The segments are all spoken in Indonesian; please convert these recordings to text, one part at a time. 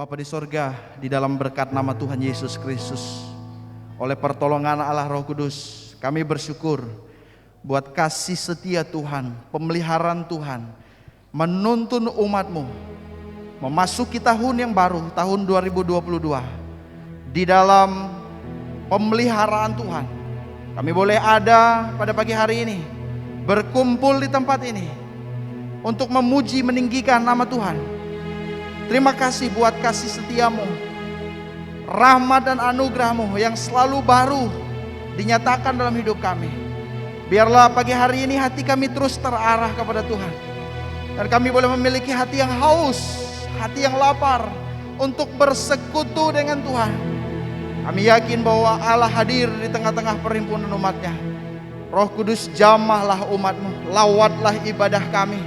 Bapa di sorga, di dalam berkat nama Tuhan Yesus Kristus, oleh pertolongan Allah Roh Kudus, kami bersyukur buat kasih setia Tuhan, pemeliharaan Tuhan, menuntun umat-Mu memasuki tahun yang baru, tahun 2022. Di dalam pemeliharaan Tuhan, kami boleh ada pada pagi hari ini, berkumpul di tempat ini untuk memuji meninggikan nama Tuhan. Terima kasih buat kasih setiamu, rahmat dan anugerahmu yang selalu baru dinyatakan dalam hidup kami. Biarlah pagi hari ini hati kami terus terarah kepada Tuhan, dan kami boleh memiliki hati yang haus, hati yang lapar untuk bersekutu dengan Tuhan. Kami yakin bahwa Allah hadir di tengah-tengah perhimpunan umat-Nya. Roh Kudus, jamahlah umat-Mu, lawatlah ibadah kami.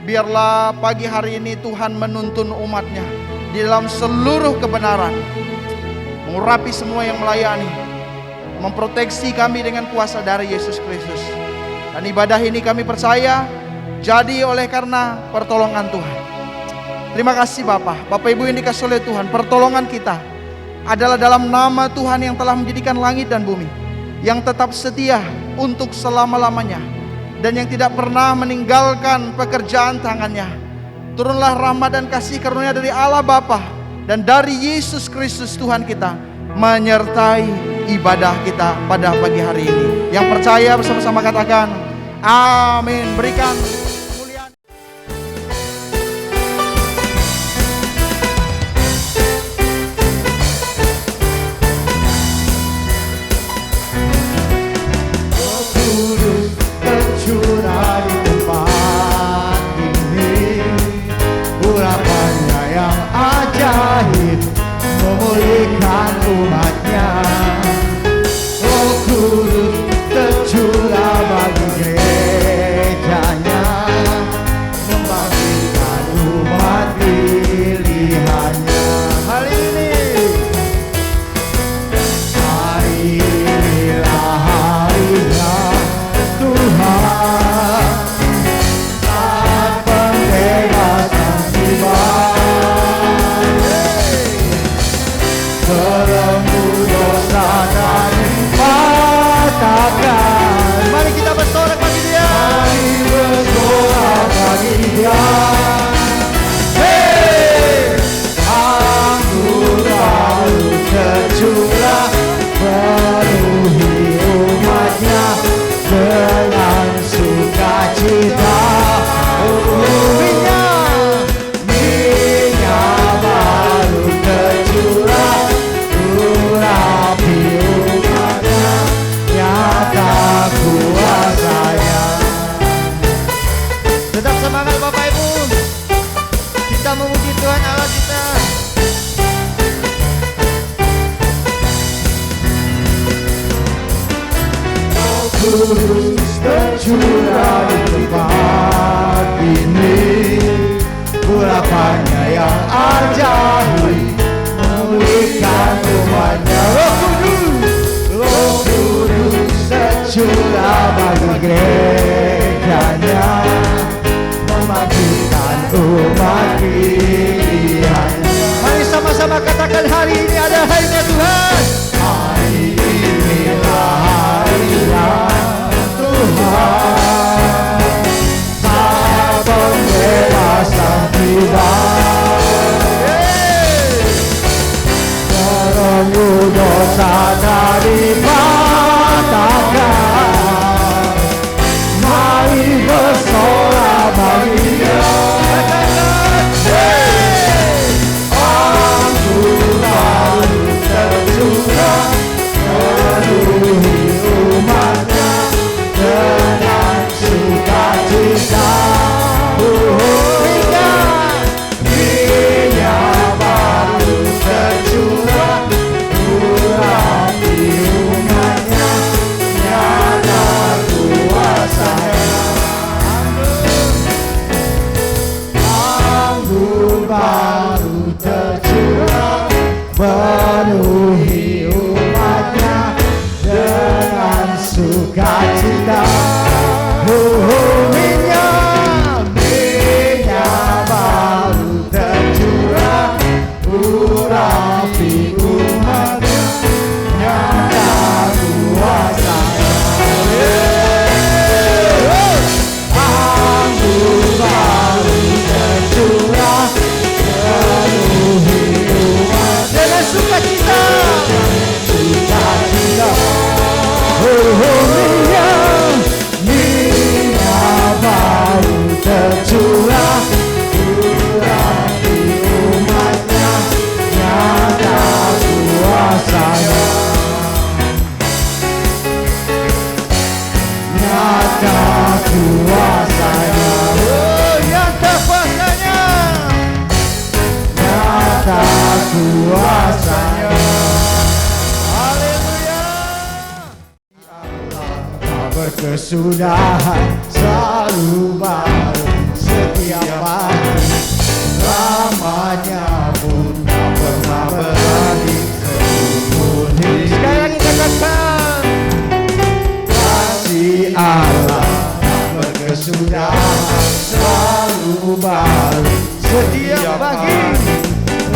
Biarlah pagi hari ini Tuhan menuntun umat-Nya di dalam seluruh kebenaran, mengurapi semua yang melayani, memproteksi kami dengan kuasa dari Yesus Kristus. Dan ibadah ini kami percaya jadi oleh karena pertolongan Tuhan. Terima kasih Bapak Ibu yang dikasihi oleh Tuhan. Pertolongan kita adalah dalam nama Tuhan yang telah menjadikan langit dan bumi, yang tetap setia untuk selama-lamanya, dan yang tidak pernah meninggalkan pekerjaan tangannya. Turunlah rahmat dan kasih karunia dari Allah Bapa dan dari Yesus Kristus Tuhan kita menyertai ibadah kita pada pagi hari ini. Yang percaya bersama-sama katakan amin. Berikan kemuliaan. Curah di tempat ini, urapannya yang ajaib memulihkan umatnya. Roh Kudus tercurah bagi gerejanya, membangkitkan umat pilihannya. Hari inilah harinya Tuhan, saat pembebasan tiba. Belenggu dosa dan dipatahkan. Mari kita bersorak bagi Dia. Mari bersorak bagi Dia. Anggur baru tercurah, penuhi umatnya dengan sukacita. Minyak baru tercurah, urapi umatnya, nyata kuasanya. Tetap semangat Bapak Ibu, kita memuji Tuhan Allah kita. Kudus tercurah di tempat ini, urapannya yang ajaib memulihkan umatnya. Roh Kudus tercurah bagi gerejanya, membangkitkan umat pilihannya. Mari sama-sama katakan hari ini ada harinya Tuhan. Hari inilah harinya Tuhan, saat pembebasan tiba. Belenggu dosa dari patahkan. Mari bersorak bagi Dia. Anggur baru kuasanya. Haleluya. Allah tak berkesudahan, selalu baru setiap hari. Lamanya pun tak pernah berhenti seumur hidup. Sekali lagi katakan, kasih Allah tak berkesudahan, selalu baru setiap pagi.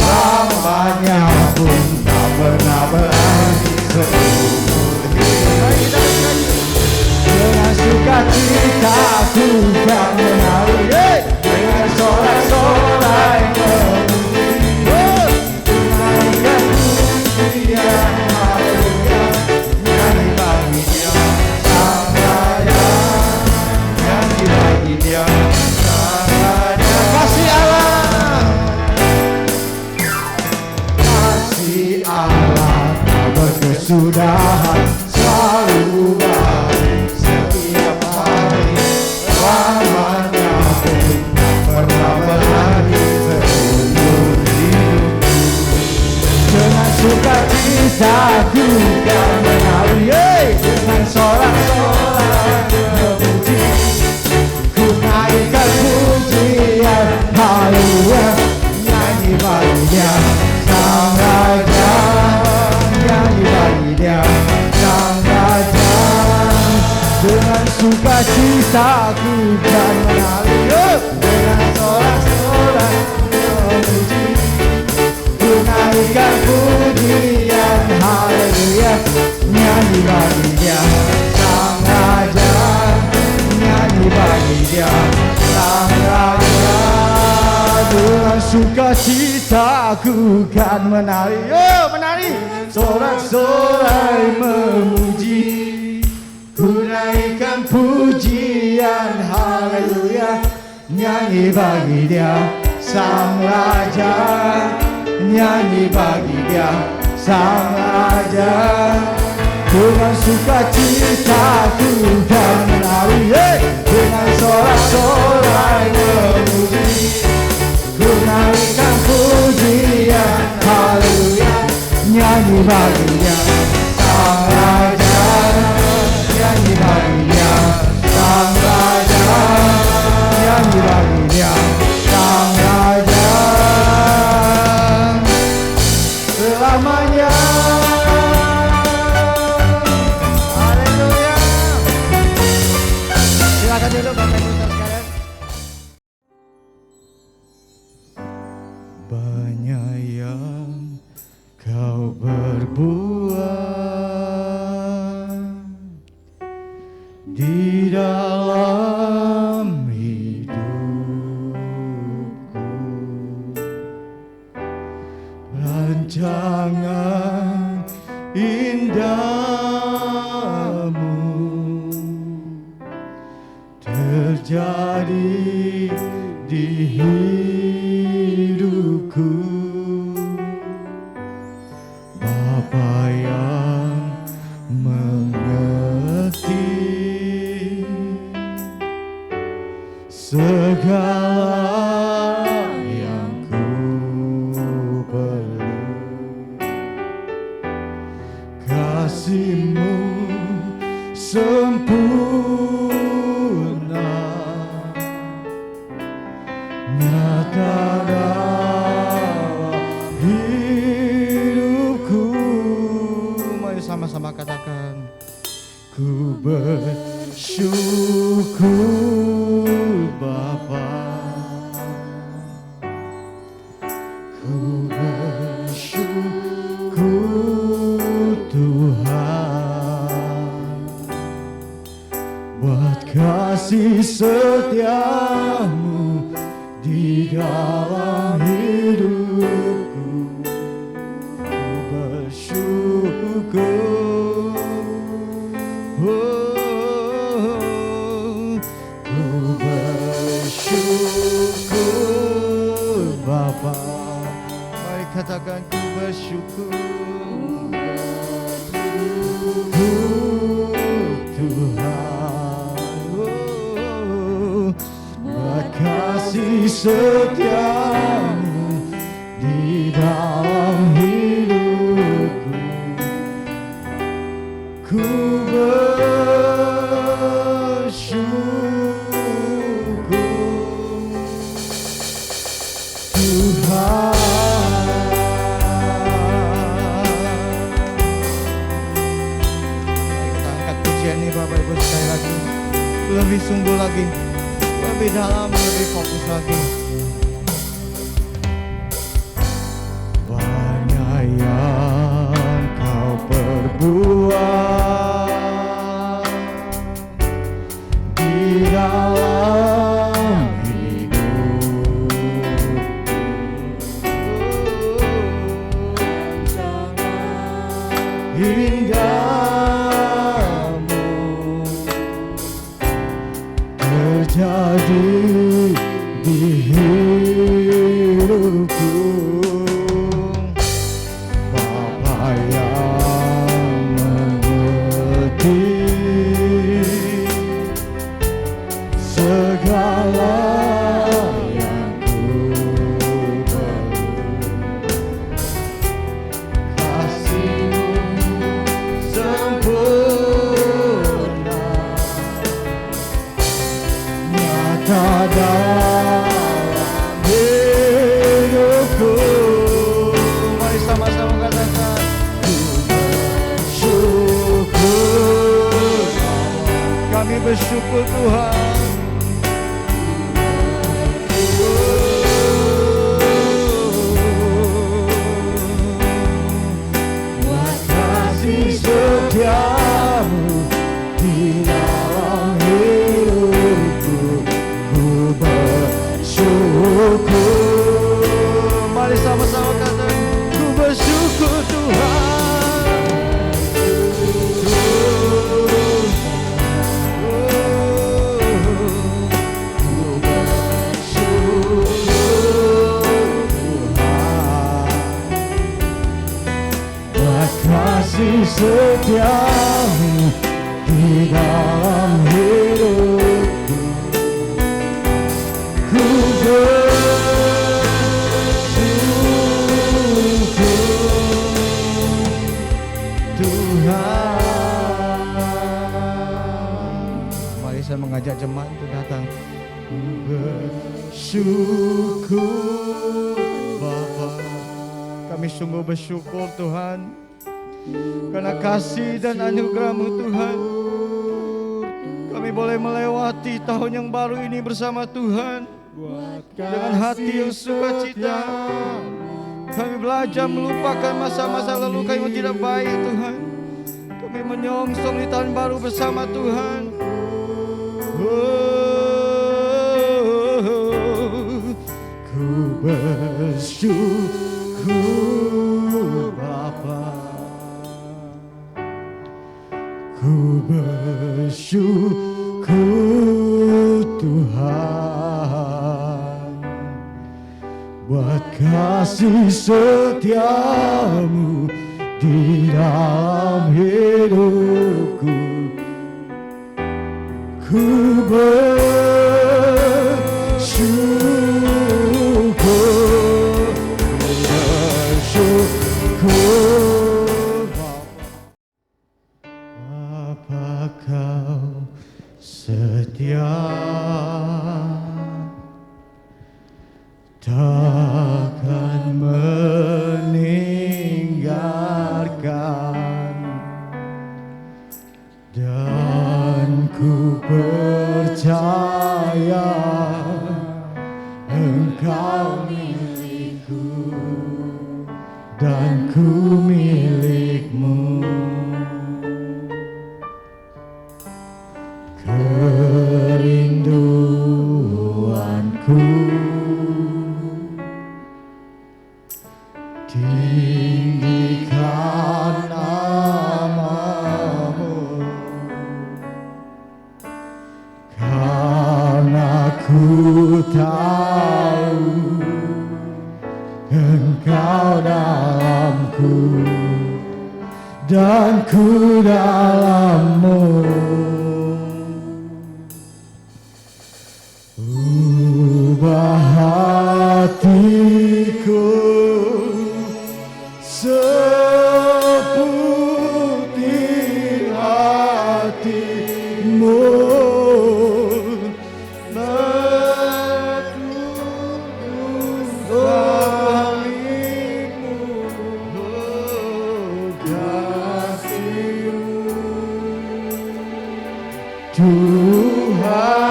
Lamanya pun tak pernah berhenti seumur hidup. Dengan sukacita ku kan menari, dengan sorak-sorai memuji, menaikkan pujian haleluya, nyanyi bagi Dia Sang Raja, nyanyi bagi Dia Sang Raja. Kasih Allah, kasih Allah tak berkesudahan, selalu baru setiap hari. Lamanya pun tak pernah berhenti seumur hidupku. Dengan sukacita ku kan menari, dengan sorak-sorai memuji, ku naikkan pujian haleluya, nyanyi bagi Dia Sang Raja, nyanyi bagi Dia Sang Raja. Dengan sukacita ku kan menari, dengan sorak-sorai memuji, ku naikkan pujian haleluya, nyanyi bagi Dia Sang Raja, nyanyi bagi Dia Sang Raja. Dengan sukacita ku kan menari, menari, sorak-sorai memuji, ku naikkan pujian haleluya, nyanyi bagi Dia Sang Raja, nyanyi bagi Dia Sang Raja. Dengan sukacita ku kan menari, dengan sorak-sorai memuji, ku naikkan pujian haleluya, nyanyi bagi Dia Sang Raja, nyanyi bagi Dia Sang Raja, nyanyi bagi Dia Sang Raja selamanya. Haleluya. Silakan dulu Bapak Ibu sekalian. Banyak yang kau berbuat di dalam hidupku, rancangan indahmu terjadi di hidupku. Bapa yang mengerti segala yang ku perlu, kasih-Mu sempurna nyata dalam hidupku. Mari sama-sama katakan, ku bersyukur Bapa, ku bersyukur Tuhan buat kasih setiamu di dalam hidupku. Ku bersyukur, ku bersyukur Bapa. Mari katakan, ku bersyukur Tuhan, buat kasih setiamu di dalam sungguh lagi, lebih dalam, lebih fokus lagi. Banyak yang kau perbuat di dalam hidup, hinggamu terjadi di hidupku. Bapa yang mengerti segala yang ku perlu, kasih-Mu sempurna nyata dalam hidupku. Mari sama-sama katakan, ku bersyukur. Kami bersyukur Tuhan. Buat kasih setiamu di dalam hidupku, ku bersyukur. Mari sama-sama katakan, ku bersyukur Tuhan. Kasih setiamu di dalam hidupku, ku bersyukur Tuhan. Mari saya mengajak jemaat untuk datang. Ku bersyukur Bapa, kami sungguh bersyukur Tuhan karena kasih dan anugerah-Mu Tuhan. Kami boleh melewati tahun yang baru ini bersama Tuhan dengan hati yang sukacita. Kami belajar melupakan masa-masa lalu kami yang tidak baik Tuhan. Kami menyongsong di tahun baru bersama Tuhan. Ku bersyukur Bapa, ku bersyukur Tuhan buat kasih setiamu di dalam hidupku. Ku bersyukur, bersyukur Bapa, Kau setia, takkan meninggalkan, dan ku percaya Engkau milikku dan ku milik-Mu. Kerinduanku tinggikan nama-Mu, karena ku tahu Engkau dalamku dan ku dalam-Mu. Ubah hatiku seputih hati-Mu, menurut balik-Mu, kasih-Mu Tuhan.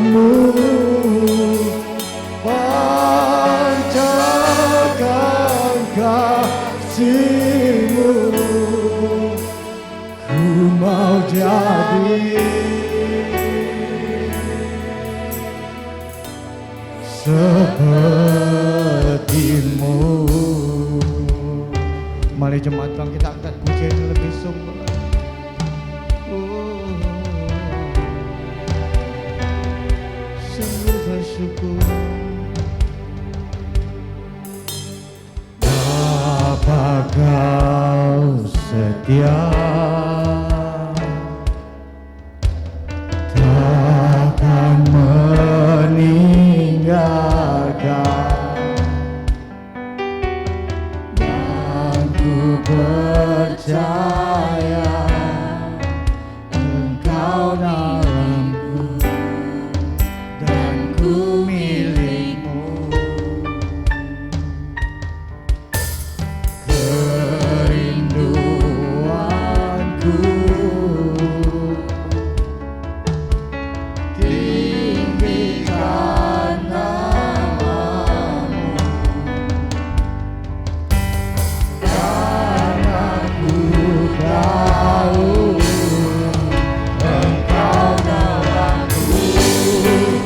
kasih-Mu, pancarkan kasih-Mu, ku mau jadi seperti-Mu. Mari jemaat Tuhan, kita angkat pujian yang lebih sungguh. Sungguh bersyukur Bapa, Kau setia, takkan meninggalkan, dan ku percaya Engkau dalamku dan ku milik-Mu. Kerinduanku tinggikan nama-Mu, karena ku tahu Engkau dalamku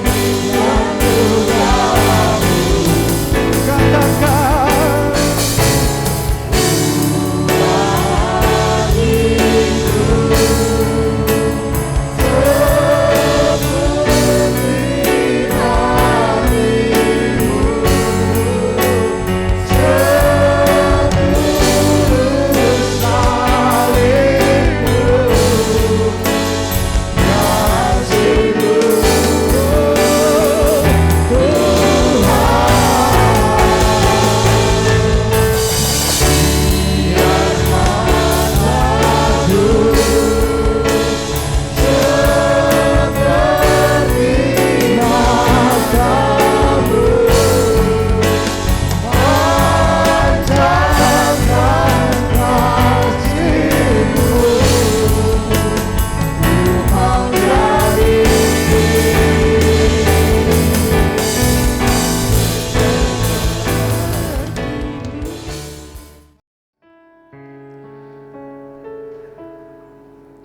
dan ku dalam-Mu. Katakan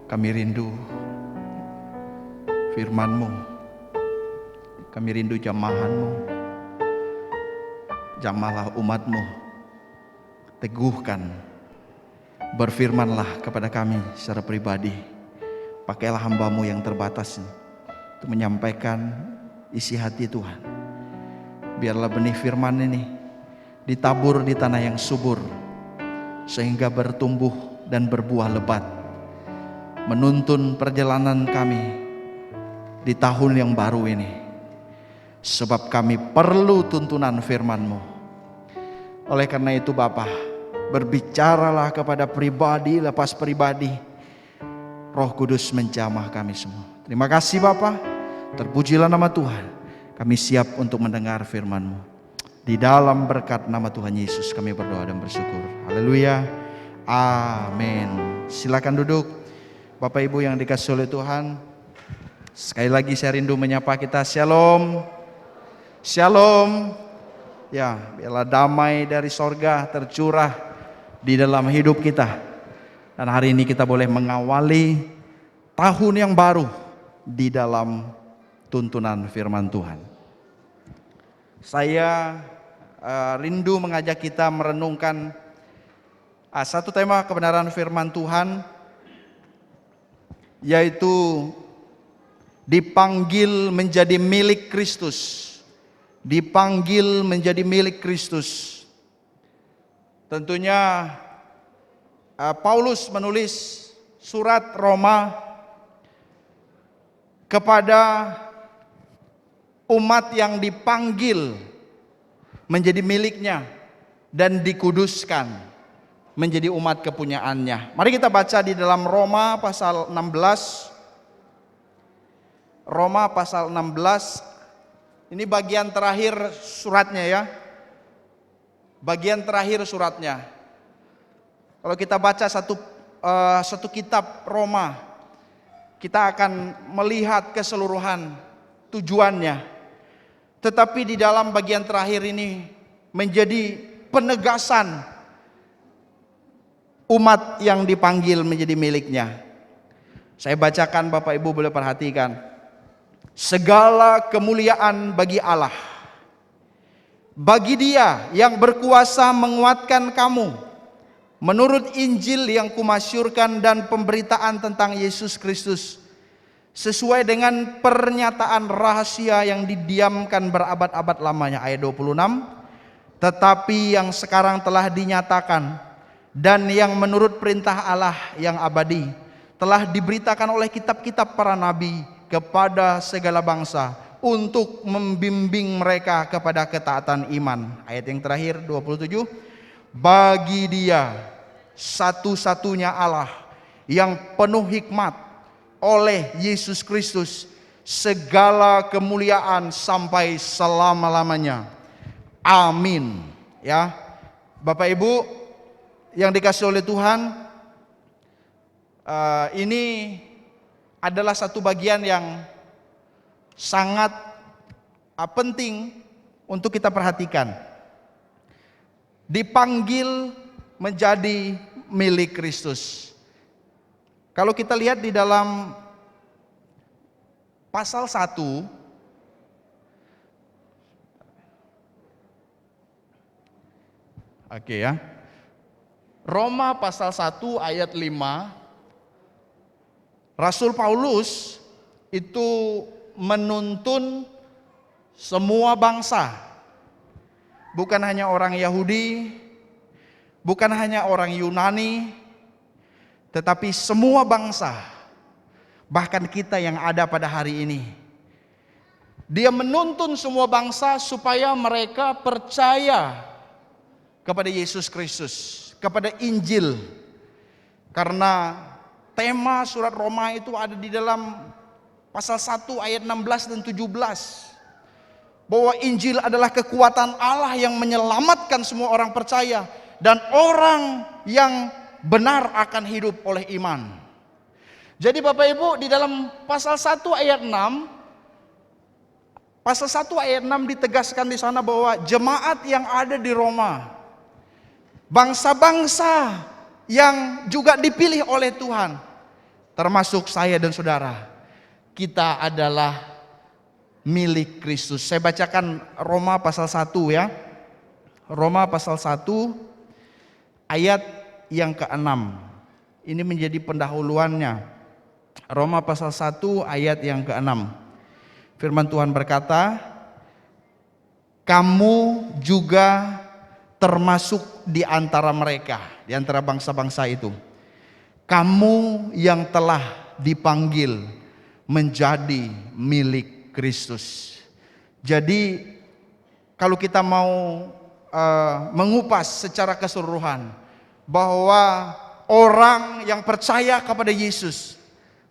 kami rindu firman-Mu, kami rindu jamahan-Mu. Jamahlah umat-Mu, teguhkan, berfirmanlah kepada kami secara pribadi. Pakailah hamba-Mu yang terbatas ini untuk menyampaikan isi hati Tuhan. Biarlah benih firman ini ditabur di tanah yang subur, sehingga bertumbuh dan berbuah lebat, menuntun perjalanan kami di tahun yang baru ini. Sebab kami perlu tuntunan firman-Mu. Oleh karena itu Bapa, berbicaralah kepada pribadi lepas pribadi. Roh Kudus menjamah kami semua. Terima kasih Bapa, terpujilah nama Tuhan. Kami siap untuk mendengar firman-Mu. Di dalam berkat nama Tuhan Yesus kami berdoa dan bersyukur. Haleluya. Amin. Silakan duduk. Bapak Ibu yang dikasihi oleh Tuhan, sekali lagi saya rindu menyapa kita. Shalom. Shalom. Ya, biarlah damai dari sorga tercurah di dalam hidup kita. Dan hari ini kita boleh mengawali tahun yang baru di dalam tuntunan firman Tuhan. Saya rindu mengajak kita merenungkan satu tema kebenaran firman Tuhan, yaitu dipanggil menjadi milik Kristus. Dipanggil menjadi milik Kristus. Tentunya Paulus menulis surat Roma kepada umat yang dipanggil menjadi miliknya dan dikuduskan menjadi umat kepunyaannya. Mari kita baca di dalam Roma pasal 16. Roma pasal 16. Ini bagian terakhir suratnya ya. Bagian terakhir suratnya. Kalau kita baca satu kitab Roma, kita akan melihat keseluruhan tujuannya. Tetapi di dalam bagian terakhir ini menjadi penegasan umat yang dipanggil menjadi miliknya. Saya bacakan, Bapak Ibu boleh perhatikan. Segala kemuliaan bagi Allah, bagi Dia yang berkuasa menguatkan kamu menurut Injil yang kumasyurkan dan pemberitaan tentang Yesus Kristus, sesuai dengan pernyataan rahasia yang didiamkan berabad-abad lamanya. Ayat 26. Tetapi yang sekarang telah dinyatakan dan yang menurut perintah Allah yang abadi telah diberitakan oleh kitab-kitab para nabi kepada segala bangsa untuk membimbing mereka kepada ketaatan iman. Ayat yang terakhir 27. Bagi Dia satu-satunya Allah yang penuh hikmat, oleh Yesus Kristus segala kemuliaan sampai selama-lamanya. Amin. Ya, Bapak Ibu yang dikasih oleh Tuhan, ini adalah satu bagian yang sangat penting untuk kita perhatikan. Dipanggil menjadi milik Kristus. Kalau kita lihat di dalam pasal 1, oke ya, Roma pasal 1 ayat 5, Rasul Paulus itu menuntun semua bangsa, bukan hanya orang Yahudi, bukan hanya orang Yunani, tetapi semua bangsa, bahkan kita yang ada pada hari ini. Dia menuntun semua bangsa supaya mereka percaya kepada Yesus Kristus, kepada Injil. Karena tema surat Roma itu ada di dalam pasal 1 ayat 16 dan 17. Bahwa Injil adalah kekuatan Allah yang menyelamatkan semua orang percaya, dan orang yang benar akan hidup oleh iman. Jadi Bapak Ibu, di dalam pasal 1 ayat 6, pasal 1 ayat 6 ditegaskan di sana bahwa jemaat yang ada di Roma, bangsa-bangsa yang juga dipilih oleh Tuhan, termasuk saya dan saudara, kita adalah milik Kristus. Saya bacakan Roma pasal 1 ya. Roma pasal 1 ayat yang ke-6. Ini menjadi pendahuluannya. Roma pasal 1 ayat yang ke-6. Firman Tuhan berkata, kamu juga termasuk di antara mereka, di antara bangsa-bangsa itu. Kamu yang telah dipanggil menjadi milik Kristus. Jadi kalau kita mau mengupas secara keseluruhan bahwa orang yang percaya kepada Yesus,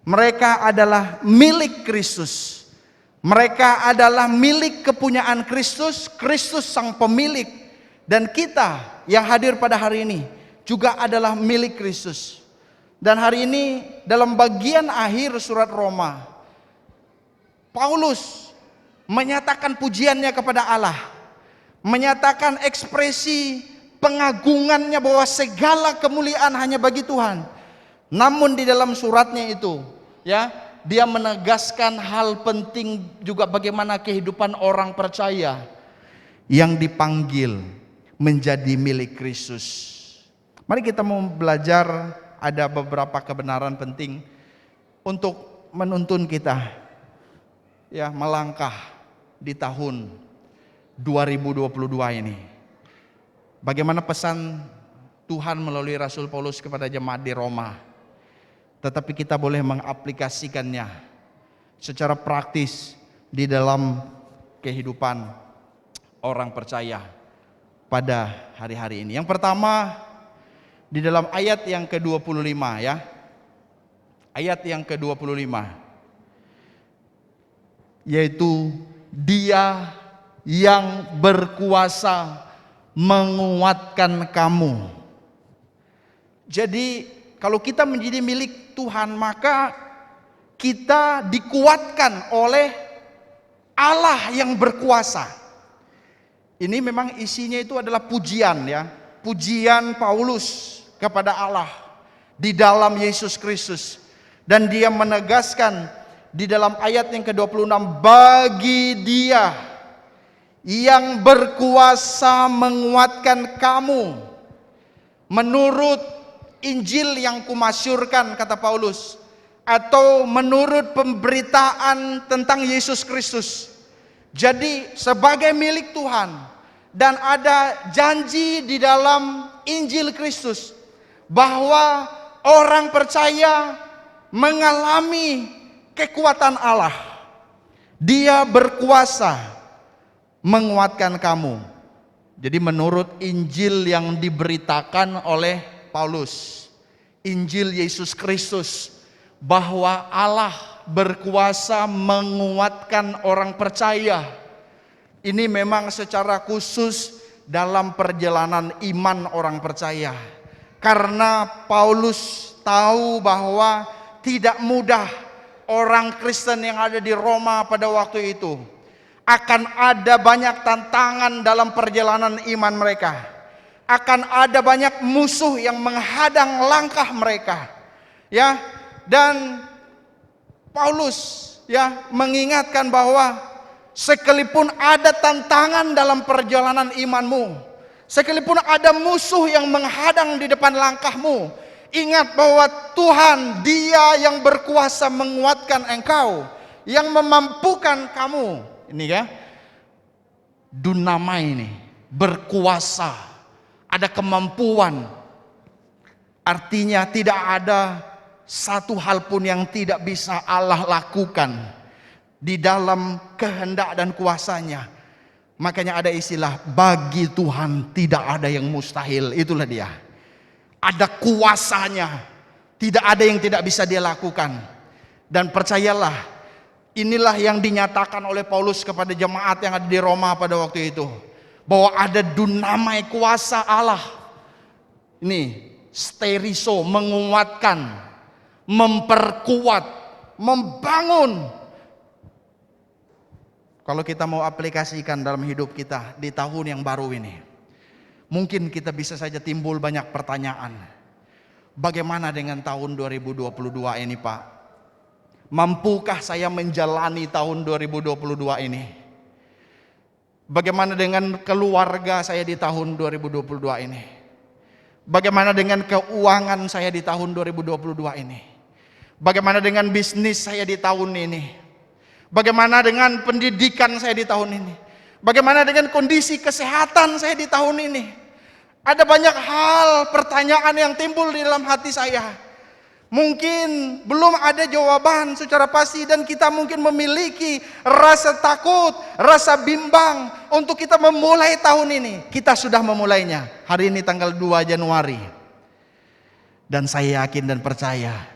mereka adalah milik Kristus. Mereka adalah milik kepunyaan Kristus, Kristus sang pemilik. Dan kita yang hadir pada hari ini juga adalah milik Kristus. Dan hari ini dalam bagian akhir surat Roma, Paulus menyatakan pujiannya kepada Allah, menyatakan ekspresi pengagungannya bahwa segala kemuliaan hanya bagi Tuhan. Namun di dalam suratnya itu, ya, dia menegaskan hal penting juga bagaimana kehidupan orang percaya yang dipanggil menjadi milik Kristus. Mari kita mau belajar, ada beberapa kebenaran penting untuk menuntun kita ya melangkah di tahun 2022 ini. Bagaimana pesan Tuhan melalui Rasul Paulus kepada jemaat di Roma, tetapi kita boleh mengaplikasikannya secara praktis di dalam kehidupan orang percaya pada hari-hari ini. Yang pertama, di dalam ayat yang ke-25 ya. Ayat yang ke-25. Yaitu Dia yang berkuasa menguatkan kamu. Jadi kalau kita menjadi milik Tuhan, maka kita dikuatkan oleh Allah yang berkuasa. Ini memang isinya itu adalah pujian ya. Pujian Paulus kepada Allah di dalam Yesus Kristus. Dan dia menegaskan di dalam ayat yang ke-26, bagi Dia yang berkuasa menguatkan kamu menurut Injil yang kumasyurkan, kata Paulus, atau menurut pemberitaan tentang Yesus Kristus. Jadi sebagai milik Tuhan, dan ada janji di dalam Injil Kristus bahwa orang percaya mengalami kekuatan Allah. Dia berkuasa menguatkan kamu. Jadi menurut Injil yang diberitakan oleh Paulus, Injil Yesus Kristus, bahwa Allah berkuasa menguatkan orang percaya. Ini memang secara khusus dalam perjalanan iman orang percaya. Karena Paulus tahu bahwa tidak mudah orang Kristen yang ada di Roma pada waktu itu. Akan ada banyak tantangan dalam perjalanan iman mereka. Akan ada banyak musuh yang menghadang langkah mereka. Ya, dan Paulus ya mengingatkan bahwa sekalipun ada tantangan dalam perjalanan imanmu, sekalipun ada musuh yang menghadang di depan langkahmu, ingat bahwa Tuhan, Dia yang berkuasa menguatkan engkau, yang memampukan kamu. Ini ya, dunamai ini, berkuasa, ada kemampuan. Artinya tidak ada satu hal pun yang tidak bisa Allah lakukan di dalam kehendak dan kuasanya. Makanya ada istilah, bagi Tuhan tidak ada yang mustahil. Itulah dia. Ada kuasanya, tidak ada yang tidak bisa Dia lakukan. Dan percayalah, inilah yang dinyatakan oleh Paulus kepada jemaat yang ada di Roma pada waktu itu, bahwa ada dunamai kuasa Allah. Ini steriso, menguatkan, memperkuat, membangun. Kalau kita mau aplikasikan dalam hidup kita di tahun yang baru ini, mungkin kita bisa saja timbul banyak pertanyaan. Bagaimana dengan tahun 2022 ini, Pak? Mampukah saya menjalani tahun 2022 ini? Bagaimana dengan keluarga saya di tahun 2022 ini? Bagaimana dengan keuangan saya di tahun 2022 ini? Bagaimana dengan bisnis saya di tahun ini? Bagaimana dengan pendidikan saya di tahun ini? Bagaimana dengan kondisi kesehatan saya di tahun ini? Ada banyak hal, pertanyaan yang timbul di dalam hati saya. Mungkin belum ada jawaban secara pasti, dan kita mungkin memiliki rasa takut, rasa bimbang untuk kita memulai tahun ini. Kita sudah memulainya. Hari ini tanggal 2 Januari. Dan saya yakin dan percaya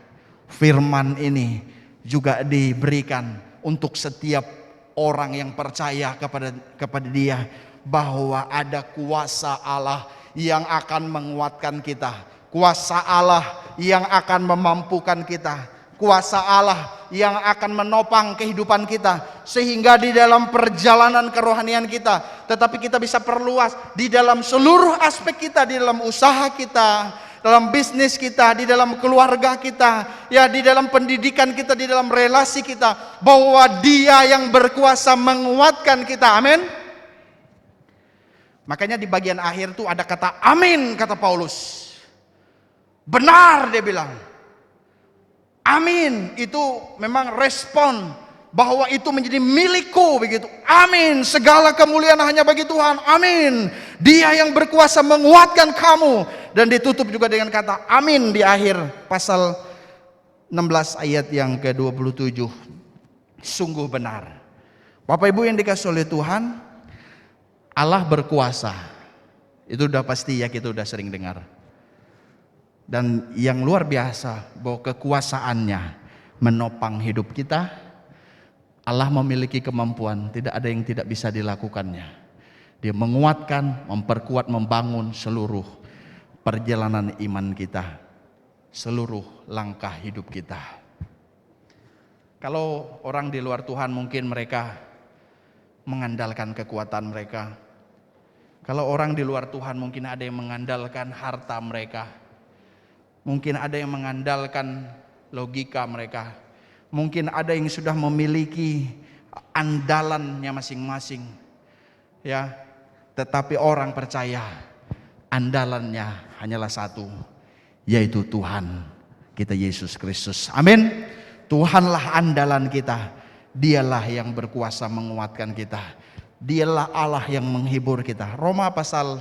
firman ini juga diberikan untuk setiap orang yang percaya kepada Dia, bahwa ada kuasa Allah yang akan menguatkan kita. Kuasa Allah yang akan memampukan kita. Kuasa Allah yang akan menopang kehidupan kita. Sehingga di dalam perjalanan kerohanian kita, tetapi kita bisa perluas di dalam seluruh aspek kita. Di dalam usaha kita, dalam bisnis kita, di dalam keluarga kita, ya di dalam pendidikan kita, di dalam relasi kita. Bahwa Dia yang berkuasa menguatkan kita. Amin. Makanya di bagian akhir tuh ada kata amin, kata Paulus. Benar, dia bilang. Amin, itu memang respon bahwa itu menjadi milikku, begitu. Amin, segala kemuliaan hanya bagi Tuhan. Amin, Dia yang berkuasa menguatkan kamu. Dan ditutup juga dengan kata amin di akhir pasal 16 ayat yang ke-27. Sungguh benar. Bapak Ibu yang dikasihi oleh Tuhan, Allah berkuasa. Itu udah pasti ya, kita udah sering dengar. Dan yang luar biasa, bahwa kekuasaannya menopang hidup kita. Allah memiliki kemampuan, tidak ada yang tidak bisa dilakukannya. Dia menguatkan, memperkuat, membangun seluruh perjalanan iman kita, seluruh langkah hidup kita. Kalau orang di luar Tuhan mungkin mereka mengandalkan kekuatan mereka. Kalau orang di luar Tuhan mungkin ada yang mengandalkan harta mereka. Mungkin ada yang mengandalkan logika mereka. Mungkin ada yang sudah memiliki andalannya masing-masing. Ya, tetapi orang percaya andalannya hanyalah satu, yaitu Tuhan kita Yesus Kristus. Amin. Tuhanlah andalan kita. Dialah yang berkuasa menguatkan kita. Dialah Allah yang menghibur kita. Roma pasal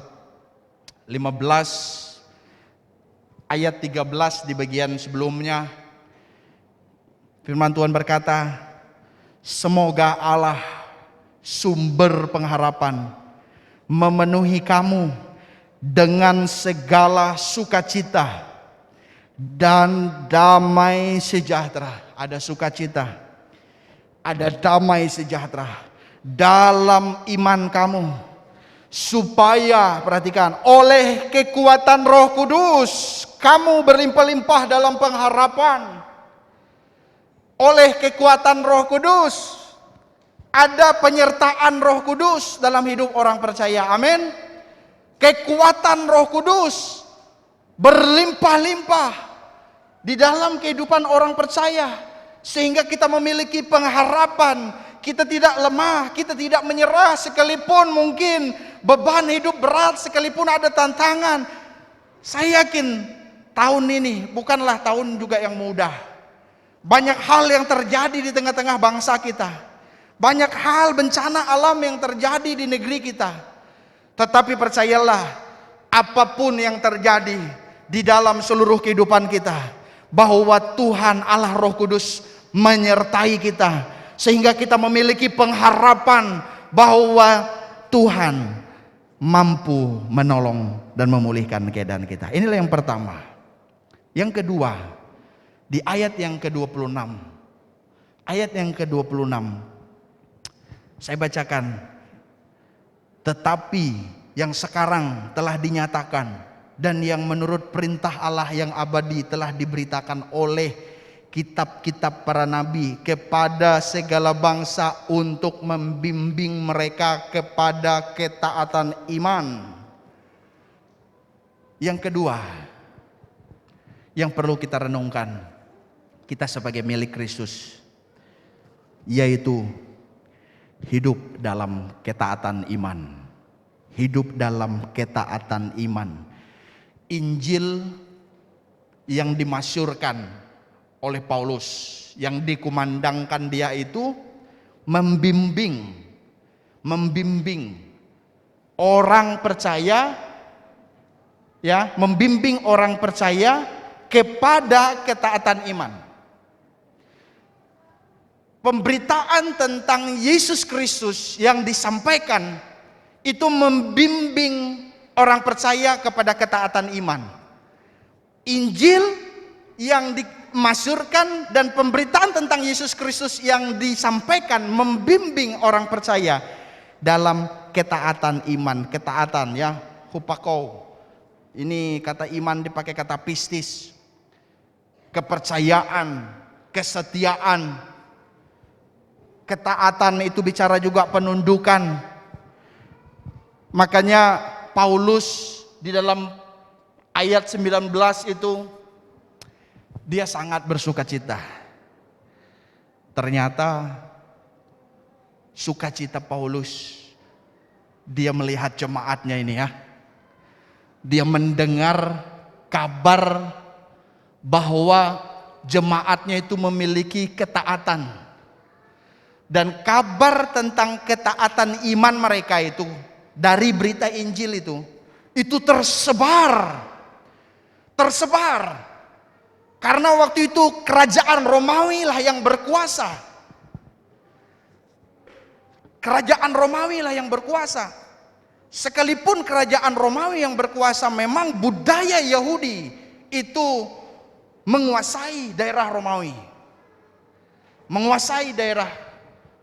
15 ayat 13 di bagian sebelumnya, firman Tuhan berkata, semoga Allah sumber pengharapan memenuhi kamu dengan segala sukacita dan damai sejahtera. Ada sukacita, ada damai sejahtera dalam iman kamu, supaya, perhatikan, oleh kekuatan Roh Kudus kamu berlimpah-limpah dalam pengharapan. Oleh kekuatan Roh Kudus, ada penyertaan Roh Kudus dalam hidup orang percaya. Amin. Kekuatan Roh Kudus berlimpah-limpah di dalam kehidupan orang percaya, sehingga kita memiliki pengharapan. Kita tidak lemah, kita tidak menyerah, sekalipun mungkin beban hidup berat, sekalipun ada tantangan. Saya yakin tahun ini bukanlah tahun juga yang mudah. Banyak hal yang terjadi di tengah-tengah bangsa kita. Banyak hal bencana alam yang terjadi di negeri kita. Tetapi percayalah, apapun yang terjadi di dalam seluruh kehidupan kita, bahwa Tuhan Allah Roh Kudus menyertai kita, sehingga kita memiliki pengharapan bahwa Tuhan mampu menolong dan memulihkan keadaan kita. Inilah yang pertama. Yang kedua, di ayat yang ke-26. Ayat yang ke-26. Saya bacakan. Tetapi yang sekarang telah dinyatakan dan yang menurut perintah Allah yang abadi telah diberitakan oleh kitab-kitab para nabi kepada segala bangsa untuk membimbing mereka kepada ketaatan iman. Yang kedua yang perlu kita renungkan, kita sebagai milik Kristus, yaitu hidup dalam ketaatan iman. Hidup dalam ketaatan iman. Injil yang dimasyurkan oleh Paulus, yang dikumandangkan dia itu membimbing orang percaya, ya, membimbing orang percaya kepada ketaatan iman. Pemberitaan tentang Yesus Kristus yang disampaikan itu membimbing orang percaya kepada ketaatan iman. Injil yang dimasyurkan dan pemberitaan tentang Yesus Kristus yang disampaikan membimbing orang percaya dalam ketaatan iman. Ketaatan, ya, hupako. Ini kata iman dipakai kata pistis. Kepercayaan, kesetiaan. Ketaatan itu bicara juga penundukan. Makanya Paulus di dalam ayat 19 itu dia sangat bersukacita. Ternyata sukacita Paulus, dia melihat jemaatnya ini, ya. Dia mendengar kabar bahwa jemaatnya itu memiliki ketaatan. Dan kabar tentang ketaatan iman mereka itu dari berita Injil itu tersebar. Karena waktu itu kerajaan Romawi lah yang berkuasa. Kerajaan Romawi lah yang berkuasa. Sekalipun kerajaan Romawi yang berkuasa, memang budaya Yahudi itu menguasai daerah Romawi. Menguasai daerah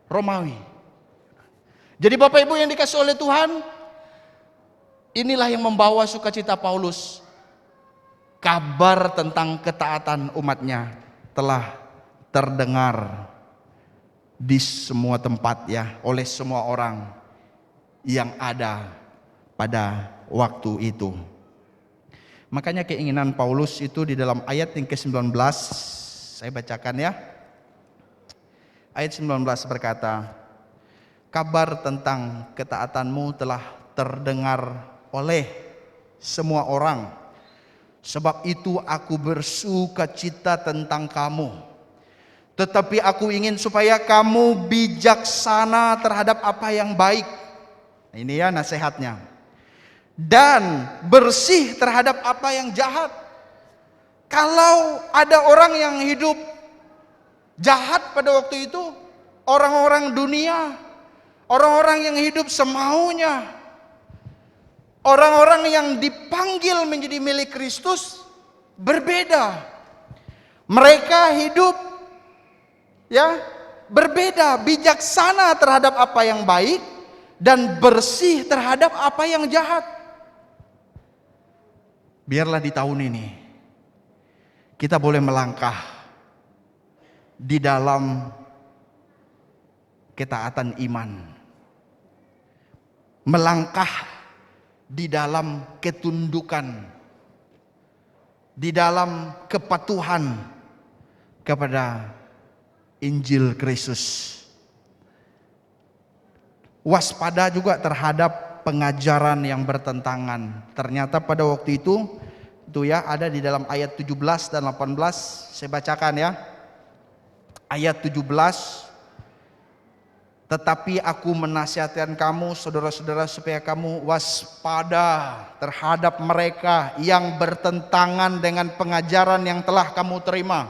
Romawi. Jadi Bapak Ibu yang dikasihi oleh Tuhan, inilah yang membawa sukacita Paulus. Kabar tentang ketaatan umatnya telah terdengar di semua tempat ya, oleh semua orang yang ada pada waktu itu. Makanya keinginan Paulus itu di dalam ayat yang ke-19, saya bacakan ya. Ayat 19 berkata, kabar tentang ketaatanmu telah terdengar oleh semua orang. Sebab itu aku bersukacita tentang kamu. Tetapi aku ingin supaya kamu bijaksana terhadap apa yang baik. Ini ya nasihatnya. Dan bersih terhadap apa yang jahat. Kalau ada orang yang hidup jahat pada waktu itu, orang-orang dunia, orang-orang yang hidup semaunya, orang-orang yang dipanggil menjadi milik Kristus berbeda. Mereka hidup ya berbeda, bijaksana terhadap apa yang baik dan bersih terhadap apa yang jahat. Biarlah di tahun ini kita boleh melangkah di dalam ketaatan iman, melangkah di dalam ketundukan, di dalam kepatuhan kepada Injil Kristus. Waspada juga terhadap pengajaran yang bertentangan. Ternyata pada waktu itu ya ada di dalam ayat 17 dan 18, saya bacakan ya. Ayat 17, tetapi aku menasihatkan kamu saudara-saudara supaya kamu waspada terhadap mereka yang bertentangan dengan pengajaran yang telah kamu terima.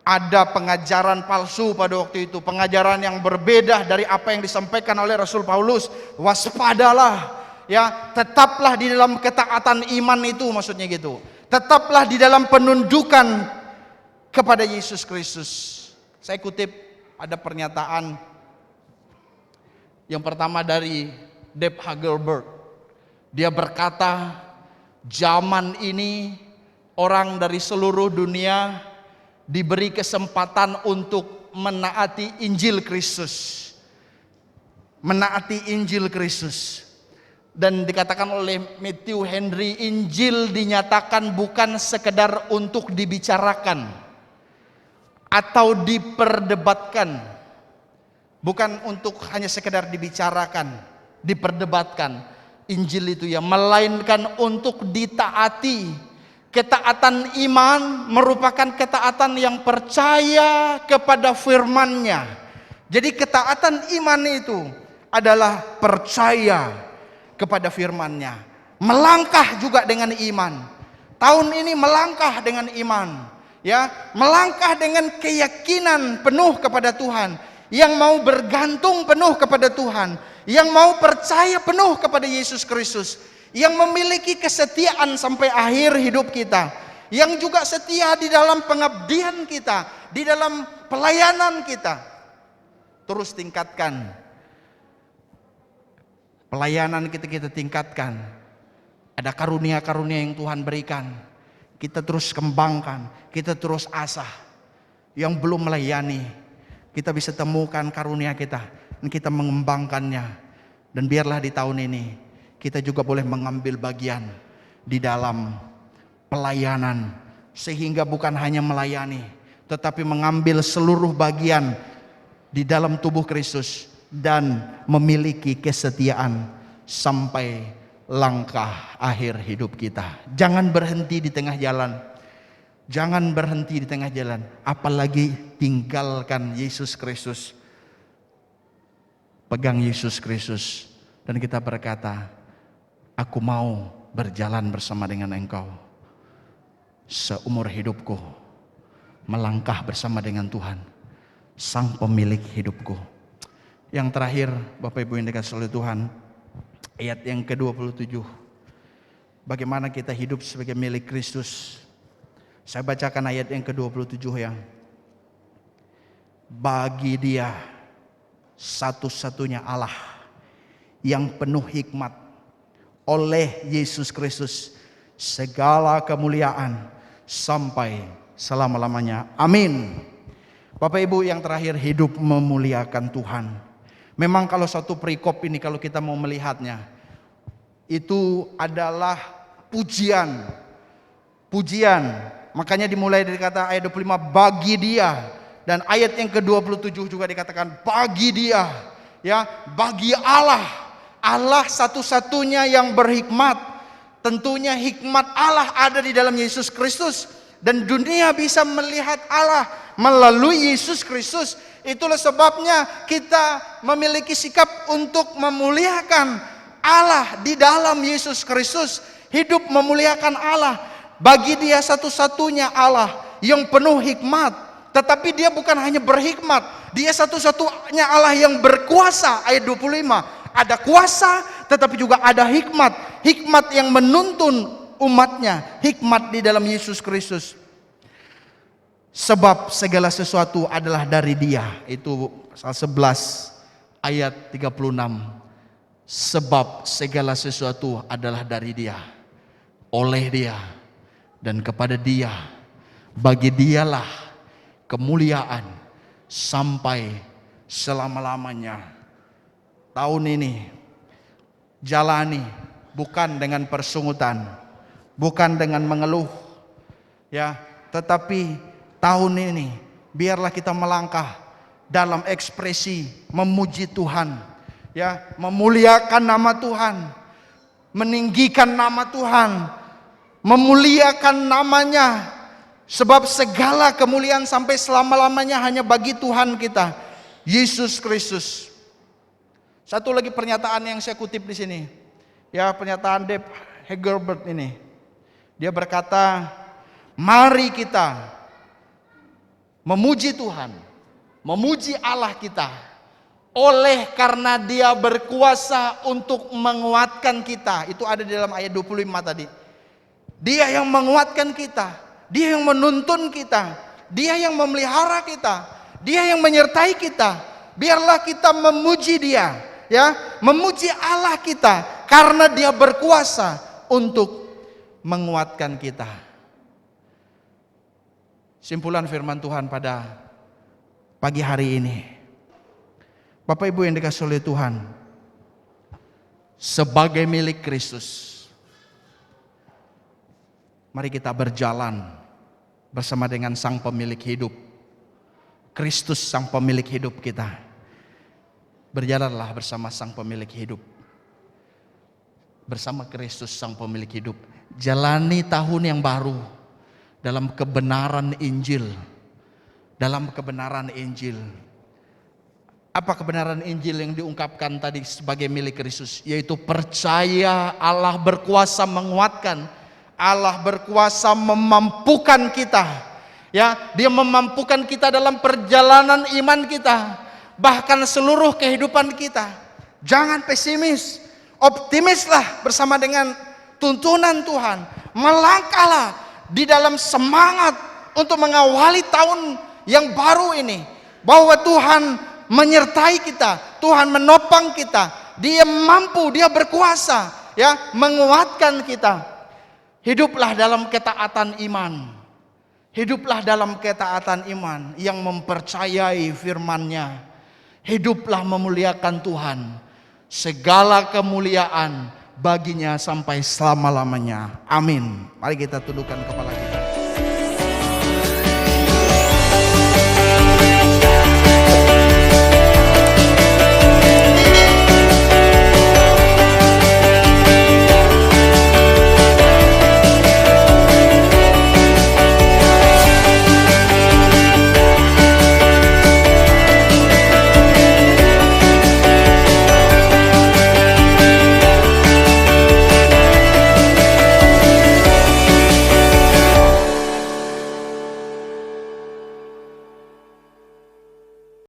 Ada pengajaran palsu pada waktu itu, pengajaran yang berbeda dari apa yang disampaikan oleh Rasul Paulus. Waspadalah ya, tetaplah di dalam ketaatan iman itu, maksudnya gitu. Tetaplah di dalam penundukan kepada Yesus Kristus. Saya kutip ada pernyataan yang pertama dari Deb Hagelberg. Dia berkata, zaman ini orang dari seluruh dunia diberi kesempatan untuk menaati Injil Kristus. Menaati Injil Kristus. Dan dikatakan oleh Matthew Henry, Injil dinyatakan bukan sekedar untuk dibicarakan atau diperdebatkan, bukan untuk hanya sekedar dibicarakan, diperdebatkan Injil itu ya, melainkan untuk ditaati. Ketaatan iman merupakan ketaatan yang percaya kepada firman-Nya. Jadi ketaatan iman itu adalah percaya kepada firman-Nya, melangkah juga dengan iman. Tahun ini melangkah dengan iman. Ya, melangkah dengan keyakinan penuh kepada Tuhan, yang mau bergantung penuh kepada Tuhan, yang mau percaya penuh kepada Yesus Kristus, yang memiliki kesetiaan sampai akhir hidup kita, yang juga setia di dalam pengabdian kita, di dalam pelayanan kita. Terus tingkatkan pelayanan kita tingkatkan. Ada karunia-karunia yang Tuhan berikan, kita terus kembangkan, kita terus asah. Yang belum melayani, kita bisa temukan karunia kita dan kita mengembangkannya. Dan biarlah di tahun ini kita juga boleh mengambil bagian di dalam pelayanan, sehingga bukan hanya melayani, tetapi mengambil seluruh bagian di dalam tubuh Kristus dan memiliki kesetiaan sampai langkah akhir hidup kita. Jangan berhenti di tengah jalan. Jangan berhenti di tengah jalan, apalagi tinggalkan Yesus Kristus. Pegang Yesus Kristus dan kita berkata, aku mau berjalan bersama dengan Engkau seumur hidupku, melangkah bersama dengan Tuhan, Sang Pemilik hidupku. Yang terakhir, Bapak Ibu yang dikasihi oleh Tuhan, ayat yang ke-27. Bagaimana kita hidup sebagai milik Kristus. Saya bacakan ayat yang ke-27 ya. Bagi Dia satu-satunya Allah yang penuh hikmat, oleh Yesus Kristus segala kemuliaan sampai selama-lamanya. Amin. Bapak Ibu, yang terakhir, hidup memuliakan Tuhan. Memang kalau satu perikop ini kalau kita mau melihatnya, itu adalah pujian. Makanya dimulai dari kata ayat 25, bagi Dia. Dan ayat yang ke-27 juga dikatakan bagi Dia. Ya, bagi Allah. Allah satu-satunya yang berhikmat. Tentunya hikmat Allah ada di dalam Yesus Kristus. Dan dunia bisa melihat Allah melalui Yesus Kristus. Itulah sebabnya kita memiliki sikap untuk memuliakan Allah di dalam Yesus Kristus. Hidup memuliakan Allah. Bagi Dia satu-satunya Allah yang penuh hikmat. Tetapi Dia bukan hanya berhikmat, Dia satu-satunya Allah yang berkuasa. Ayat 25, ada kuasa tetapi juga ada hikmat. Hikmat yang menuntun umatnya, hikmat di dalam Yesus Kristus. Sebab segala sesuatu adalah dari Dia. Itu pasal 11 ayat 36. Sebab segala sesuatu adalah dari Dia, oleh Dia, dan kepada Dia. Bagi Dialah kemuliaan sampai selama-lamanya. Tahun ini jalani bukan dengan persungutan, bukan dengan mengeluh, ya, tetapi tahun ini biarlah kita melangkah dalam ekspresi memuji Tuhan, ya, memuliakan nama Tuhan, meninggikan nama Tuhan, memuliakan namanya, sebab segala kemuliaan sampai selama-lamanya hanya bagi Tuhan kita, Yesus Kristus. Satu lagi pernyataan yang saya kutip di sini, ya, pernyataan Dave Hegelbert ini. Dia berkata, mari kita memuji Tuhan, memuji Allah kita, oleh karena Dia berkuasa untuk menguatkan kita. Itu ada di dalam ayat 25 tadi. Dia yang menguatkan kita, Dia yang menuntun kita, Dia yang memelihara kita, Dia yang menyertai kita. Biarlah kita memuji Dia, ya, memuji Allah kita, karena Dia berkuasa untuk menguatkan kita. Simpulan firman Tuhan pada pagi hari ini, Bapak Ibu yang dikasihi oleh Tuhan, sebagai milik Kristus, mari kita berjalan bersama dengan Sang Pemilik hidup. Kristus Sang Pemilik hidup kita. Berjalanlah bersama Sang Pemilik hidup, bersama Kristus Sang Pemilik hidup. Jalani tahun yang baru dalam kebenaran Injil. Dalam kebenaran Injil. Apa kebenaran Injil yang diungkapkan tadi sebagai milik Kristus? Yaitu percaya Allah berkuasa menguatkan, Allah berkuasa memampukan kita. Ya, Dia memampukan kita dalam perjalanan iman kita, bahkan seluruh kehidupan kita. Jangan pesimis, optimislah bersama dengan tuntunan Tuhan. Melangkahlah di dalam semangat untuk mengawali tahun yang baru ini, bahwa Tuhan menyertai kita, Tuhan menopang kita, Dia mampu, Dia berkuasa, ya, menguatkan kita. Hiduplah dalam ketaatan iman. Hiduplah dalam ketaatan iman yang mempercayai firman-Nya. Hiduplah memuliakan Tuhan. Segala kemuliaan bagi-Nya sampai selama-lamanya. Amin. Mari kita tundukkan kepala kita.